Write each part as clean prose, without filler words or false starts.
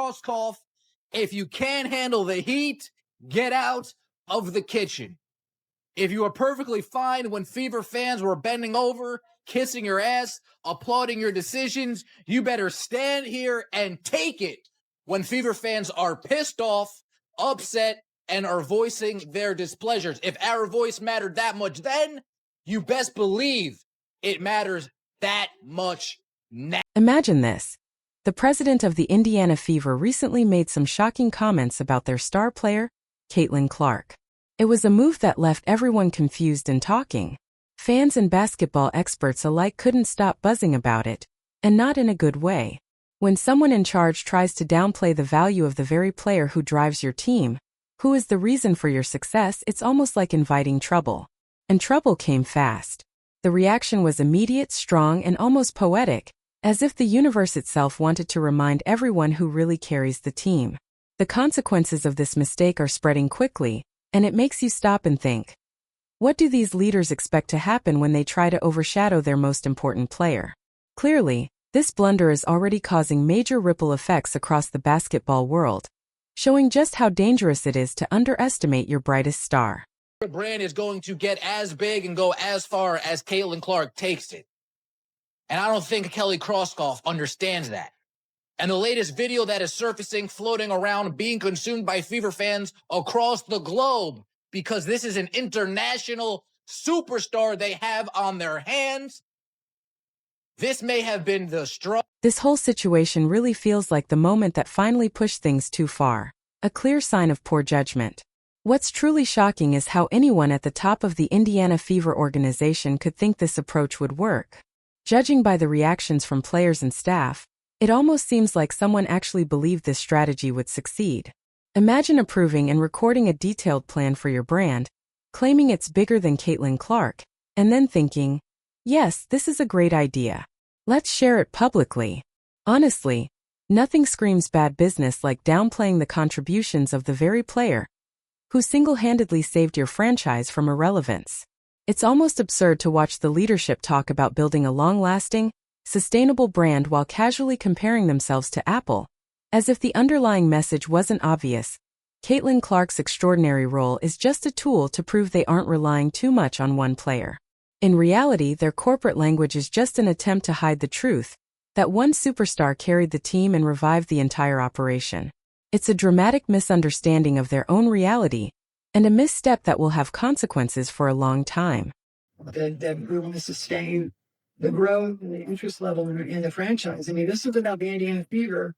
Krauskopf, if you can't handle the heat, get out of the kitchen. If you were perfectly fine when Fever fans were bending over, kissing your ass, applauding your decisions, you better stand here and take it when Fever fans are pissed off, upset, and are voicing their displeasures. If our voice mattered that much then, you best believe it matters that much now. Imagine this. The president of the Indiana Fever recently made some shocking comments about their star player, Caitlin Clark. It was a move that left everyone confused and talking. Fans and basketball experts alike couldn't stop buzzing about it, and not in a good way. When someone in charge tries to downplay the value of the very player who drives your team, who is the reason for your success, it's almost like inviting trouble. And trouble came fast. The reaction was immediate, strong, and almost poetic, as if the universe itself wanted to remind everyone who really carries the team. The consequences of this mistake are spreading quickly, and it makes you stop and think. What do these leaders expect to happen when they try to overshadow their most important player? Clearly, this blunder is already causing major ripple effects across the basketball world, showing just how dangerous it is to underestimate your brightest star. The brand is going to get as big and go as far as Caitlin Clark takes it. And I don't think Kelly Krauskopf understands that. And the latest video that is surfacing, floating around, being consumed by Fever fans across the globe, because this is an international superstar they have on their hands. This may have been the straw. This whole situation really feels like the moment that finally pushed things too far. A clear sign of poor judgment. What's truly shocking is how anyone at the top of the Indiana Fever organization could think this approach would work. Judging by the reactions from players and staff, it almost seems like someone actually believed this strategy would succeed. Imagine approving and recording a detailed plan for your brand, claiming it's bigger than Caitlin Clark, and then thinking, yes, this is a great idea. Let's share it publicly. Honestly, nothing screams bad business like downplaying the contributions of the very player who single-handedly saved your franchise from irrelevance. It's almost absurd to watch the leadership talk about building a long-lasting, sustainable brand while casually comparing themselves to Apple, as if the underlying message wasn't obvious. Caitlin Clark's extraordinary role is just a tool to prove they aren't relying too much on one player. In reality, their corporate language is just an attempt to hide the truth that one superstar carried the team and revived the entire operation. It's a dramatic misunderstanding of their own reality, and a misstep that will have consequences for a long time. That we want to sustain the growth and the interest level in the franchise. I mean, this is about the Indiana Fever.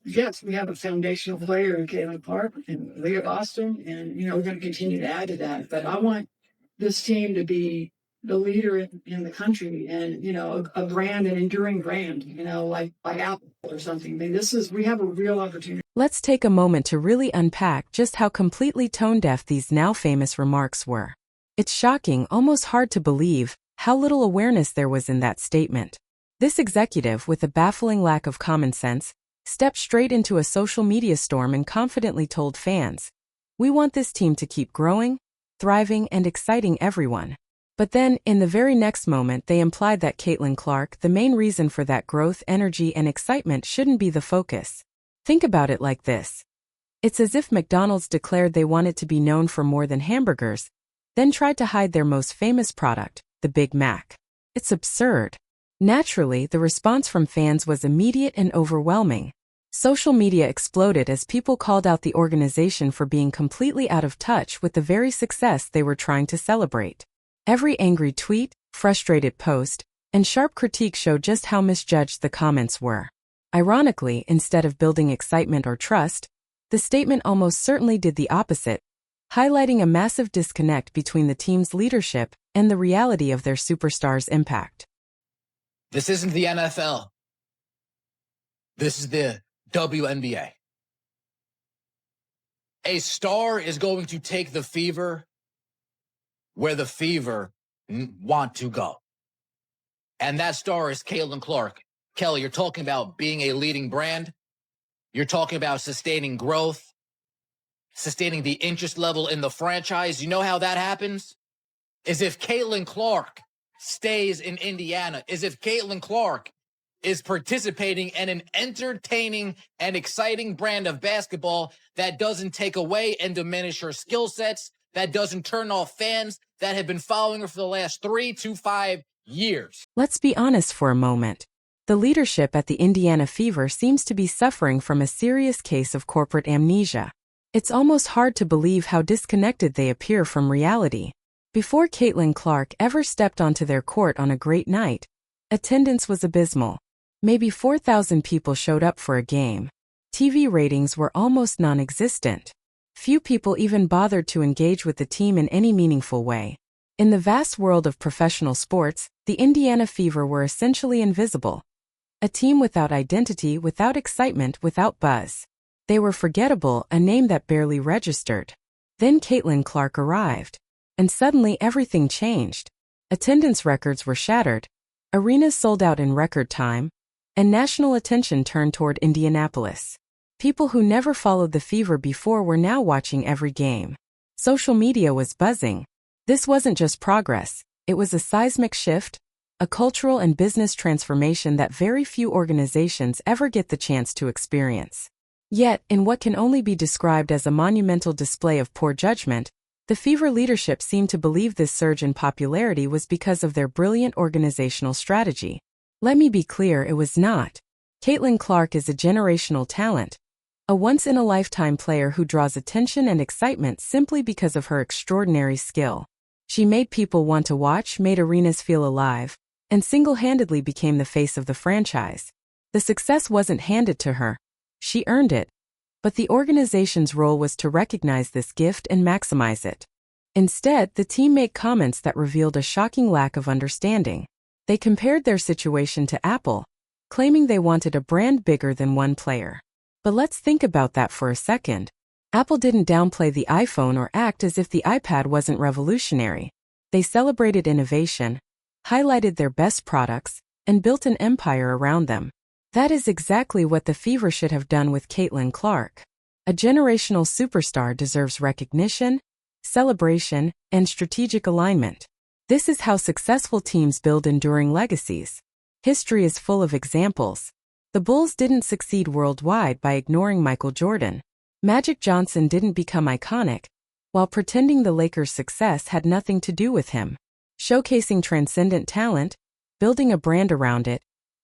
Yes, we have a foundational player in Caitlin Clark and Leah Boston, and, we're going to continue to add to that. But I want this team to be the leader in the country and, a brand, an enduring brand, like Apple or something. I mean, we have a real opportunity. Let's take a moment to really unpack just how completely tone-deaf these now famous remarks were. It's shocking, almost hard to believe, how little awareness there was in that statement. This executive, with a baffling lack of common sense, stepped straight into a social media storm and confidently told fans, "We want this team to keep growing, thriving, and exciting everyone." But then, in the very next moment, they implied that Caitlin Clark, the main reason for that growth, energy, and excitement, shouldn't be the focus. Think about it like this. It's as if McDonald's declared they wanted to be known for more than hamburgers, then tried to hide their most famous product, the Big Mac. It's absurd. Naturally, the response from fans was immediate and overwhelming. Social media exploded as people called out the organization for being completely out of touch with the very success they were trying to celebrate. Every angry tweet, frustrated post, and sharp critique showed just how misjudged the comments were. Ironically, instead of building excitement or trust, the statement almost certainly did the opposite, highlighting a massive disconnect between the team's leadership and the reality of their superstar's impact. This isn't the NFL. This is the WNBA. A star is going to take the Fever where the Fever want to go. And that star is Caitlin Clark. Kelly, you're talking about being a leading brand. You're talking about sustaining growth, sustaining the interest level in the franchise. You know how that happens? Is if Caitlin Clark stays in Indiana, is if Caitlin Clark is participating in an entertaining and exciting brand of basketball that doesn't take away and diminish her skill sets, that doesn't turn off fans that have been following her for the last 3 to 5 years. Let's be honest for a moment. The leadership at the Indiana Fever seems to be suffering from a serious case of corporate amnesia. It's almost hard to believe how disconnected they appear from reality. Before Caitlin Clark ever stepped onto their court on a great night, attendance was abysmal. Maybe 4,000 people showed up for a game. TV ratings were almost non-existent. Few people even bothered to engage with the team in any meaningful way. In the vast world of professional sports, the Indiana Fever were essentially invisible. A team without identity, without excitement, without buzz. They were forgettable, a name that barely registered. Then Caitlin Clark arrived. And suddenly everything changed. Attendance records were shattered. Arenas sold out in record time. And national attention turned toward Indianapolis. People who never followed the Fever before were now watching every game. Social media was buzzing. This wasn't just progress, it was a seismic shift, a cultural and business transformation that very few organizations ever get the chance to experience. Yet, in what can only be described as a monumental display of poor judgment, the Fever leadership seemed to believe this surge in popularity was because of their brilliant organizational strategy. Let me be clear, it was not. Caitlin Clark is a generational talent, a once-in-a-lifetime player who draws attention and excitement simply because of her extraordinary skill. She made people want to watch, made arenas feel alive, and single-handedly became the face of the franchise. The success wasn't handed to her. She earned it. But the organization's role was to recognize this gift and maximize it. Instead, the team made comments that revealed a shocking lack of understanding. They compared their situation to Apple, claiming they wanted a brand bigger than one player. But let's think about that for a second. Apple didn't downplay the iPhone or act as if the iPad wasn't revolutionary. They celebrated innovation, highlighted their best products, and built an empire around them. That is exactly what the Fever should have done with Caitlin Clark. A generational superstar deserves recognition, celebration, and strategic alignment. This is how successful teams build enduring legacies. History is full of examples. The Bulls didn't succeed worldwide by ignoring Michael Jordan. Magic Johnson didn't become iconic, while pretending the Lakers' success had nothing to do with him. Showcasing transcendent talent, building a brand around it,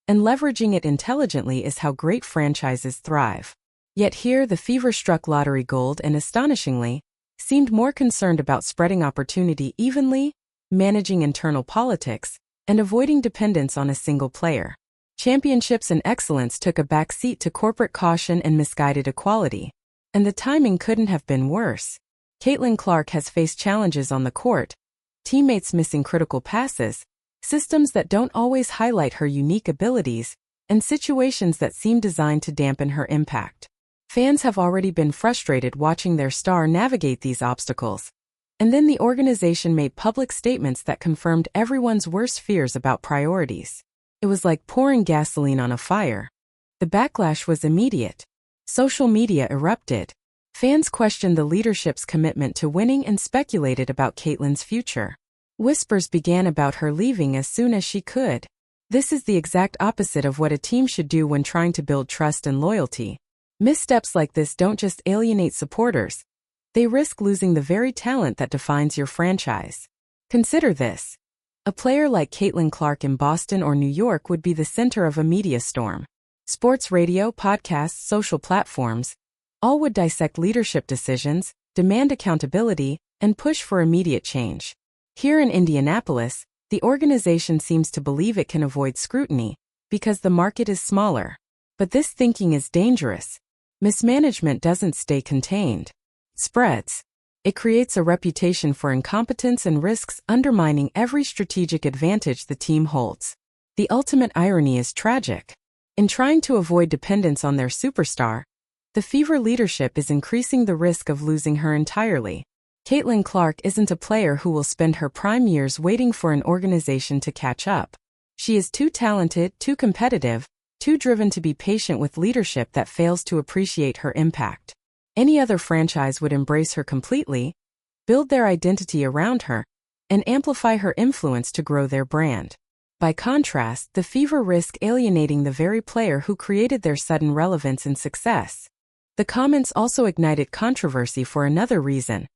and leveraging it intelligently is how great franchises thrive. Yet here the Fever struck lottery gold and astonishingly, seemed more concerned about spreading opportunity evenly, managing internal politics, and avoiding dependence on a single player. Championships and excellence took a back seat to corporate caution and misguided equality. And the timing couldn't have been worse. Caitlin Clark has faced challenges on the court, teammates missing critical passes, systems that don't always highlight her unique abilities, and situations that seem designed to dampen her impact. Fans have already been frustrated watching their star navigate these obstacles. And then the organization made public statements that confirmed everyone's worst fears about priorities. It was like pouring gasoline on a fire. The backlash was immediate. Social media erupted. Fans questioned the leadership's commitment to winning and speculated about Caitlin's future. Whispers began about her leaving as soon as she could. This is the exact opposite of what a team should do when trying to build trust and loyalty. Missteps like this don't just alienate supporters. They risk losing the very talent that defines your franchise. Consider this. A player like Caitlin Clark in Boston or New York would be the center of a media storm. Sports radio, podcasts, social platforms, all would dissect leadership decisions, demand accountability, and push for immediate change. Here in Indianapolis, the organization seems to believe it can avoid scrutiny because the market is smaller. But this thinking is dangerous. Mismanagement doesn't stay contained. It spreads. It creates a reputation for incompetence and risks undermining every strategic advantage the team holds. The ultimate irony is tragic. In trying to avoid dependence on their superstar, the Fever leadership is increasing the risk of losing her entirely. Caitlin Clark isn't a player who will spend her prime years waiting for an organization to catch up. She is too talented, too competitive, too driven to be patient with leadership that fails to appreciate her impact. Any other franchise would embrace her completely, build their identity around her, and amplify her influence to grow their brand. By contrast, the Fever risk alienating the very player who created their sudden relevance and success. The comments also ignited controversy for another reason.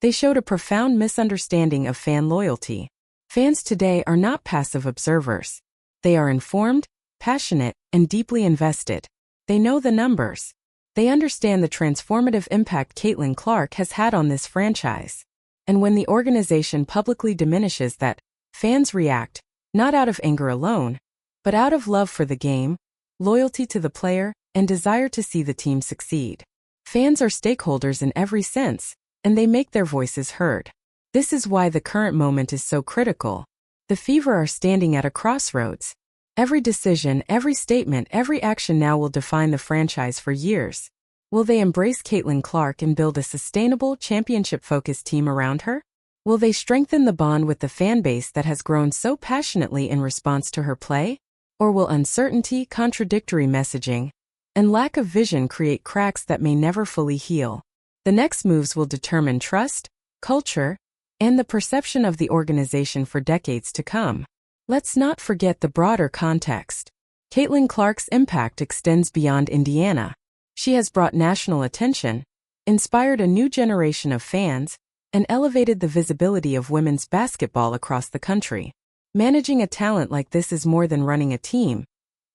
They showed a profound misunderstanding of fan loyalty. Fans today are not passive observers. They are informed, passionate, and deeply invested. They know the numbers. They understand the transformative impact Caitlin Clark has had on this franchise. And when the organization publicly diminishes that, fans react, not out of anger alone, but out of love for the game, loyalty to the player, and desire to see the team succeed. Fans are stakeholders in every sense, and they make their voices heard. This is why the current moment is so critical. The Fever are standing at a crossroads. Every decision, every statement, every action now will define the franchise for years. Will they embrace Caitlin Clark and build a sustainable, championship-focused team around her? Will they strengthen the bond with the fanbase that has grown so passionately in response to her play? Or will uncertainty, contradictory messaging, and lack of vision create cracks that may never fully heal? The next moves will determine trust, culture, and the perception of the organization for decades to come. Let's not forget the broader context. Caitlin Clark's impact extends beyond Indiana. She has brought national attention, inspired a new generation of fans, and elevated the visibility of women's basketball across the country. Managing a talent like this is more than running a team.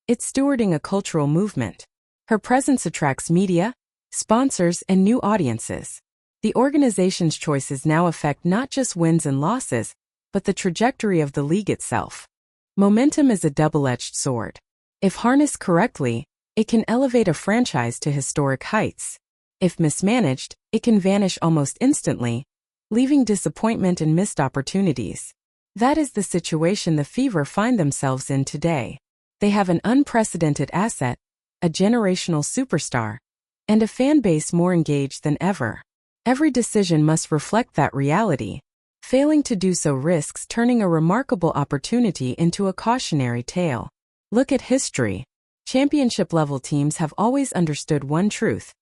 It's stewarding a cultural movement. Her presence attracts media, sponsors, and new audiences. The organization's choices now affect not just wins and losses, but the trajectory of the league itself. Momentum is a double-edged sword. If harnessed correctly, it can elevate a franchise to historic heights. If mismanaged, it can vanish almost instantly, leaving disappointment and missed opportunities. That is the situation the Fever find themselves in today. They have an unprecedented asset, a generational superstar, and a fan base more engaged than ever. Every decision must reflect that reality. Failing to do so risks turning a remarkable opportunity into a cautionary tale. Look at history. Championship-level teams have always understood one truth.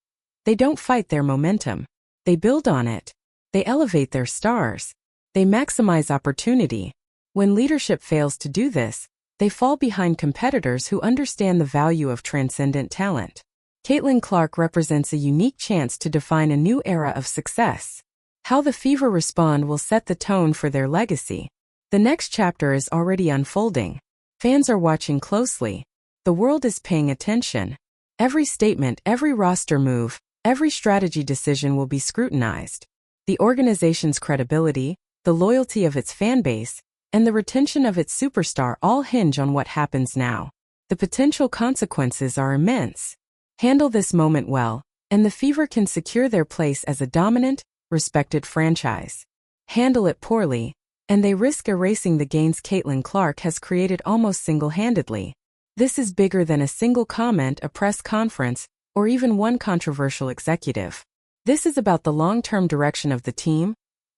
They don't fight their momentum. They build on it. They elevate their stars. They maximize opportunity. When leadership fails to do this, they fall behind competitors who understand the value of transcendent talent. Caitlin Clark represents a unique chance to define a new era of success. How the Fever respond will set the tone for their legacy. The next chapter is already unfolding. Fans are watching closely. The world is paying attention. Every statement, every roster move, every strategy decision will be scrutinized. The organization's credibility, the loyalty of its fanbase, and the retention of its superstar all hinge on what happens now. The potential consequences are immense. Handle this moment well, and the Fever can secure their place as a dominant, respected franchise. Handle it poorly, and they risk erasing the gains Caitlin Clark has created almost single-handedly. This is bigger than a single comment, a press conference, or even one controversial executive. This is about the long-term direction of the team,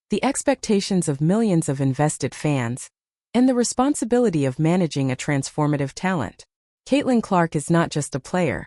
the expectations of millions of invested fans, and the responsibility of managing a transformative talent. Caitlin Clark is not just a player.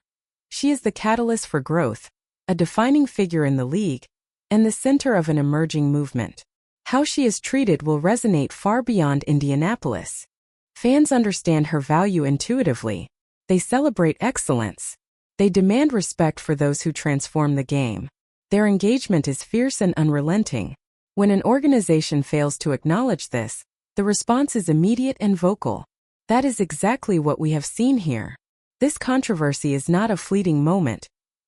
She is the catalyst for growth, a defining figure in the league, and the center of an emerging movement. How she is treated will resonate far beyond Indianapolis. Fans understand her value intuitively. They celebrate excellence. They demand respect for those who transform the game. Their engagement is fierce and unrelenting. When an organization fails to acknowledge this, the response is immediate and vocal. That is exactly what we have seen here. This controversy is not a fleeting moment.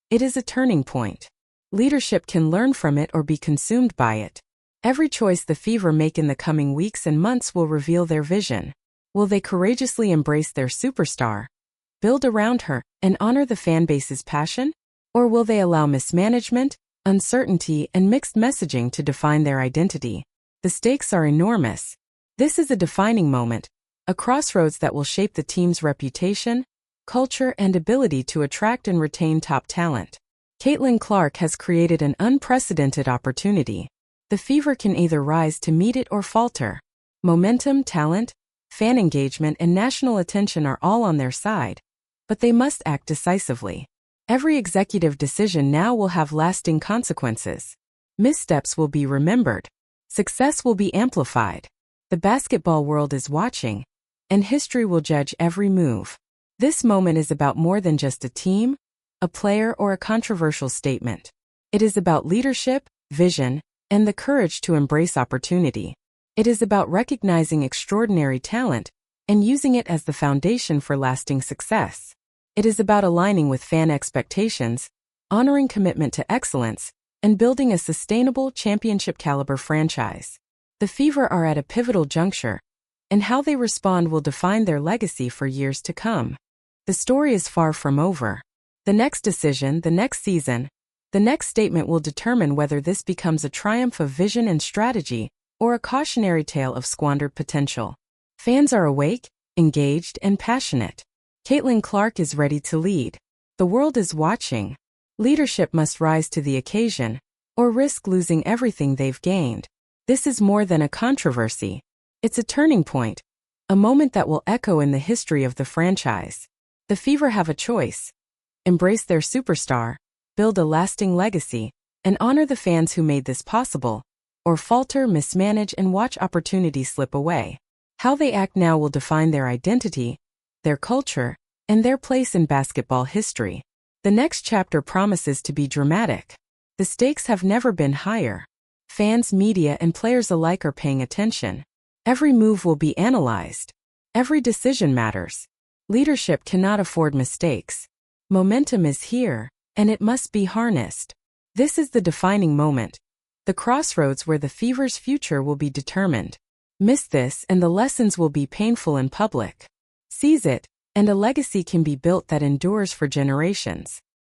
It is a turning point. Leadership can learn from it or be consumed by it. Every choice the Fever make in the coming weeks and months will reveal their vision. Will they courageously embrace their superstar, build around her, and honor the fanbase's passion? Or will they allow mismanagement, uncertainty, and mixed messaging to define their identity? The stakes are enormous. This is a defining moment, a crossroads that will shape the team's reputation, culture, and ability to attract and retain top talent. Caitlin Clark has created an unprecedented opportunity. The Fever can either rise to meet it or falter. Momentum, talent, fan engagement, and national attention are all on their side, but they must act decisively. Every executive decision now will have lasting consequences. Missteps will be remembered. Success will be amplified. The basketball world is watching, and history will judge every move. This moment is about more than just a team, a player, or a controversial statement. It is about leadership, vision, and the courage to embrace opportunity. It is about recognizing extraordinary talent and using it as the foundation for lasting success. It is about aligning with fan expectations, honoring commitment to excellence, and building a sustainable championship-caliber franchise. The Fever are at a pivotal juncture, and how they respond will define their legacy for years to come. The story is far from over. The next decision, the next season, the next statement will determine whether this becomes a triumph of vision and strategy or a cautionary tale of squandered potential. Fans are awake, engaged, and passionate. Caitlin Clark is ready to lead. The world is watching. Leadership must rise to the occasion, or risk losing everything they've gained. This is more than a controversy. It's a turning point, a moment that will echo in the history of the franchise. The Fever have a choice: embrace their superstar, build a lasting legacy, and honor the fans who made this possible, or falter, mismanage, and watch opportunity slip away. How they act now will define their identity, their culture, and their place in basketball history. The next chapter promises to be dramatic. The stakes have never been higher. Fans, media, and players alike are paying attention. Every move will be analyzed. Every decision matters. Leadership cannot afford mistakes. Momentum is here, and it must be harnessed. This is the defining moment, the crossroads where the Fever's future will be determined. Miss this, and the lessons will be painful in public. Seize it, and a legacy can be built that endures for generations.